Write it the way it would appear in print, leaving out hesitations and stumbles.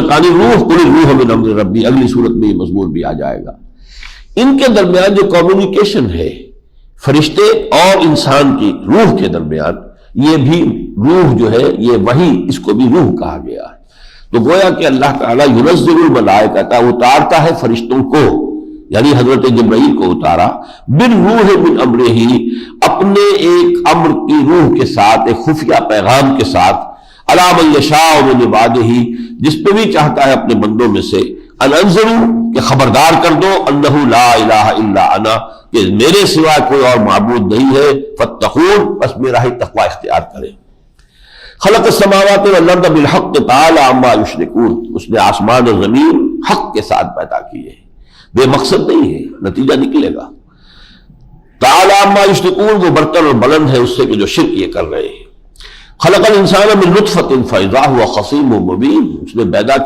ینطقان روح قل الروح من امر ربی، اگلی صورت میں یہ مضمون بھی آ جائے گا۔ ان کے درمیان جو کمیونیکیشن ہے فرشتے اور انسان کی روح کے درمیان، یہ بھی روح جو ہے یہ وحی، اس کو بھی روح کہا گیا ہے۔ تو گویا کہ اللہ تعالیٰ ینزل الملائکۃ، اتارتا ہے فرشتوں کو، یعنی حضرت جبرائیل کو اتارا، بالروح من امرہ، اپنے ایک امر کی روح کے ساتھ، ایک خفیہ پیغام کے ساتھ، علی من یشاء من عبادہ، جس پہ بھی چاہتا ہے اپنے بندوں میں سے، ان انذروا، کہ خبردار کر دو، انہ لا الہ الا انا، کہ میرے سوا کوئی اور معبود نہیں ہے، فاتقون، بس میرا ہی تقوی اختیار کریں۔ خلق السماوات والارض بالحق تعالی عما یشرکون، اس نے آسمان اور زمین حق کے ساتھ پیدا کیے، بے مقصد نہیں ہے، نتیجہ نکلے گا۔ تعالی عما یشرکون، وہ برتر اور بلند ہے اس سے کہ جو شرک یہ کر رہے ہیں۔ خلق الانسان من نطفۃ فاذا هو خصیم مبین، اس نے پیدا کیا